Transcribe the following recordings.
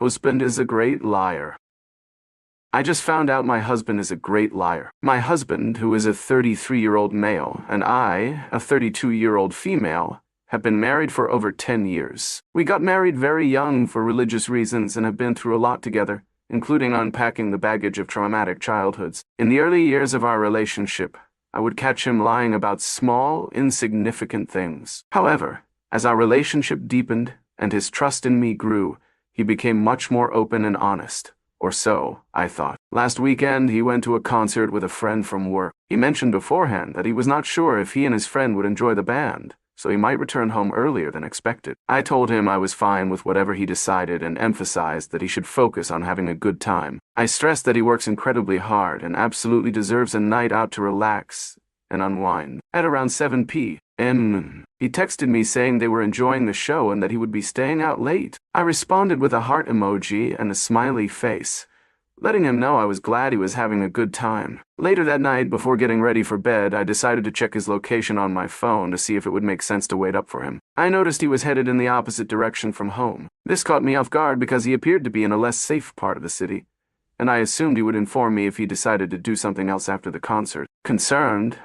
Husband is a great liar. I just found out my husband is a great liar. My husband, who is a 33-year-old male, and I, a 32-year-old female, have been married for over 10 years. We got married very young for religious reasons and have been through a lot together, including unpacking the baggage of traumatic childhoods. In the early years of our relationship, I would catch him lying about small, insignificant things. However, as our relationship deepened and his trust in me grew, he became much more open and honest. Or so, I thought. Last weekend, he went to a concert with a friend from work. He mentioned beforehand that he was not sure if he and his friend would enjoy the band, so he might return home earlier than expected. I told him I was fine with whatever he decided and emphasized that he should focus on having a good time. I stressed that he works incredibly hard and absolutely deserves a night out to relax and unwind. At around 7 p.m., he texted me saying they were enjoying the show and that he would be staying out late. I responded with a heart emoji and a smiley face, letting him know I was glad he was having a good time. Later that night, before getting ready for bed, I decided to check his location on my phone to see if it would make sense to wait up for him. I noticed he was headed in the opposite direction from home. This caught me off guard because he appeared to be in a less safe part of the city, and I assumed he would inform me if he decided to do something else after the concert. Concerned,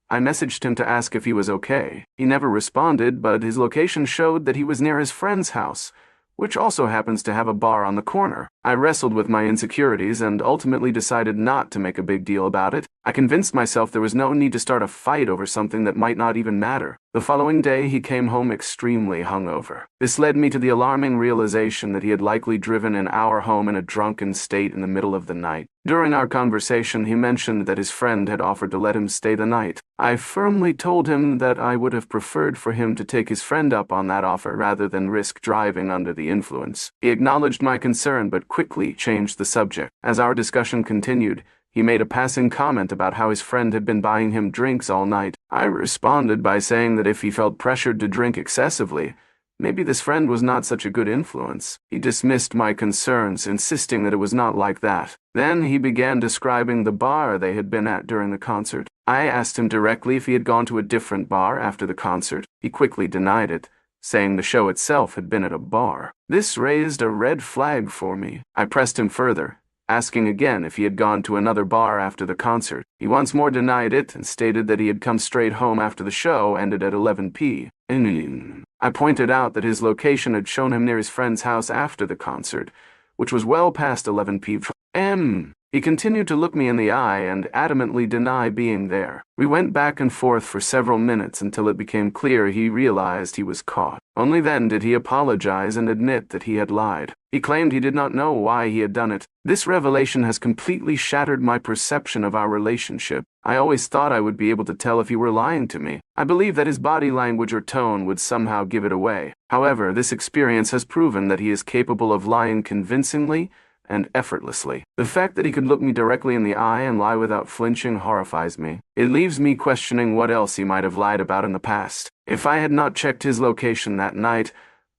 I messaged him to ask if he was okay. He never responded, but his location showed that he was near his friend's house, which also happens to have a bar on the corner. I wrestled with my insecurities and ultimately decided not to make a big deal about it. I convinced myself there was no need to start a fight over something that might not even matter. The following day, he came home extremely hungover. This led me to the alarming realization that he had likely driven in our home in a drunken state in the middle of the night. During our conversation, he mentioned that his friend had offered to let him stay the night. I firmly told him that I would have preferred for him to take his friend up on that offer rather than risk driving under the influence. He acknowledged my concern but quickly changed the subject. As our discussion continued, he made a passing comment about how his friend had been buying him drinks all night. I responded by saying that if he felt pressured to drink excessively, maybe this friend was not such a good influence. He dismissed my concerns, insisting that it was not like that. Then he began describing the bar they had been at during the concert. I asked him directly if he had gone to a different bar after the concert. He quickly denied it, saying the show itself had been at a bar. This raised a red flag for me. I pressed him further, asking again if he had gone to another bar after the concert. He once more denied it and stated that he had come straight home after the show ended at 11 p.m. I pointed out that his location had shown him near his friend's house after the concert, which was well past 11 p.m. He continued to look me in the eye and adamantly deny being there. We went back and forth for several minutes until it became clear he realized he was caught. Only then did he apologize and admit that he had lied. He claimed he did not know why he had done it. This revelation has completely shattered my perception of our relationship. I always thought I would be able to tell if he were lying to me. I believed that his body language or tone would somehow give it away. However, this experience has proven that he is capable of lying convincingly and effortlessly. The fact that he could look me directly in the eye and lie without flinching horrifies me. It leaves me questioning what else he might have lied about in the past. If I had not checked his location that night,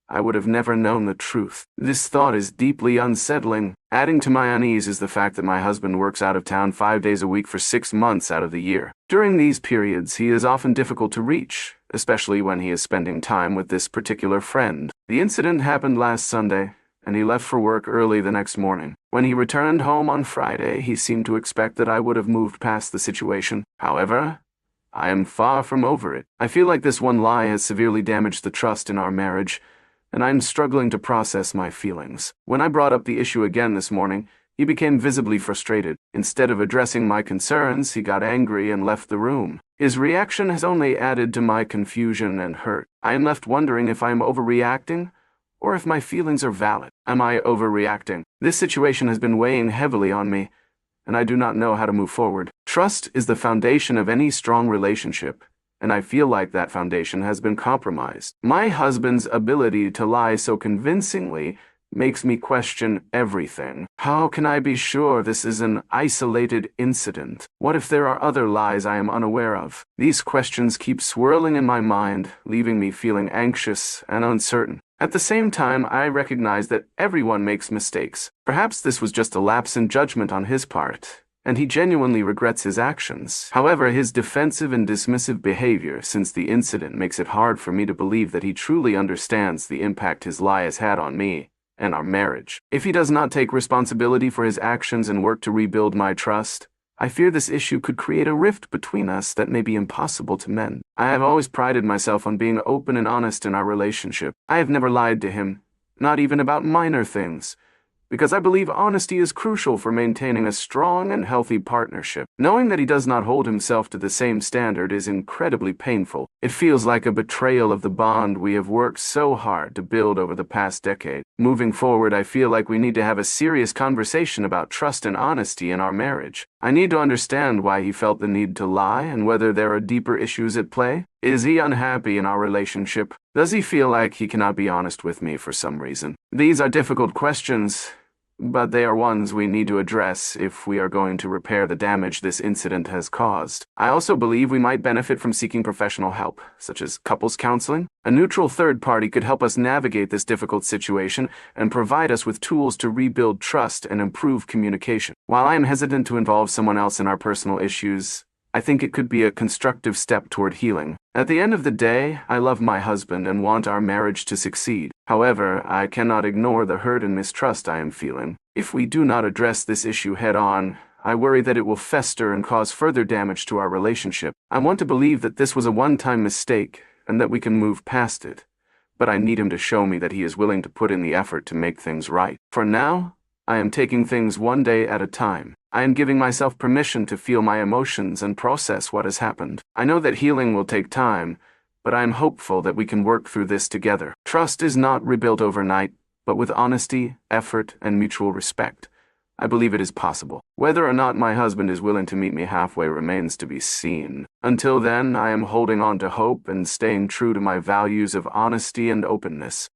I would have never known the truth. This thought is deeply unsettling. Adding to my unease is the fact that my husband works out of town 5 days a week for 6 months out of the year. During these periods, he is often difficult to reach, especially when he is spending time with this particular friend. The incident happened last Sunday, and he left for work early the next morning. When he returned home on Friday, he seemed to expect that I would have moved past the situation. However, I am far from over it. I feel like this one lie has severely damaged the trust in our marriage, and I'm struggling to process my feelings. When I brought up the issue again this morning, he became visibly frustrated. Instead of addressing my concerns, he got angry and left the room. His reaction has only added to my confusion and hurt. I am left wondering if I am overreacting, or if my feelings are valid. Am I overreacting? This situation has been weighing heavily on me, and I do not know how to move forward. Trust is the foundation of any strong relationship, and I feel like that foundation has been compromised. My husband's ability to lie so convincingly makes me question everything. How can I be sure this is an isolated incident? What if there are other lies I am unaware of? These questions keep swirling in my mind, leaving me feeling anxious and uncertain. At the same time, I recognize that everyone makes mistakes. Perhaps this was just a lapse in judgment on his part, and he genuinely regrets his actions. However, his defensive and dismissive behavior since the incident makes it hard for me to believe that he truly understands the impact his lie has had on me and our marriage. If he does not take responsibility for his actions and work to rebuild my trust, I fear this issue could create a rift between us that may be impossible to mend. I have always prided myself on being open and honest in our relationship. I have never lied to him, not even about minor things, because I believe honesty is crucial for maintaining a strong and healthy partnership. Knowing that he does not hold himself to the same standard is incredibly painful. It feels like a betrayal of the bond we have worked so hard to build over the past decade. Moving forward, I feel like we need to have a serious conversation about trust and honesty in our marriage. I need to understand why he felt the need to lie and whether there are deeper issues at play. Is he unhappy in our relationship? Does he feel like he cannot be honest with me for some reason? These are difficult questions, but they are ones we need to address if we are going to repair the damage this incident has caused. I also believe we might benefit from seeking professional help, such as couples counseling. A neutral third party could help us navigate this difficult situation and provide us with tools to rebuild trust and improve communication. While I am hesitant to involve someone else in our personal issues, I think it could be a constructive step toward healing. At the end of the day, I love my husband and want our marriage to succeed. However, I cannot ignore the hurt and mistrust I am feeling. If we do not address this issue head-on, I worry that it will fester and cause further damage to our relationship. I want to believe that this was a one-time mistake and that we can move past it, but I need him to show me that he is willing to put in the effort to make things right. For now, I am taking things one day at a time. I am giving myself permission to feel my emotions and process what has happened. I know that healing will take time, but I am hopeful that we can work through this together. Trust is not rebuilt overnight, but with honesty, effort, and mutual respect, I believe it is possible. Whether or not my husband is willing to meet me halfway remains to be seen. Until then, I am holding on to hope and staying true to my values of honesty and openness.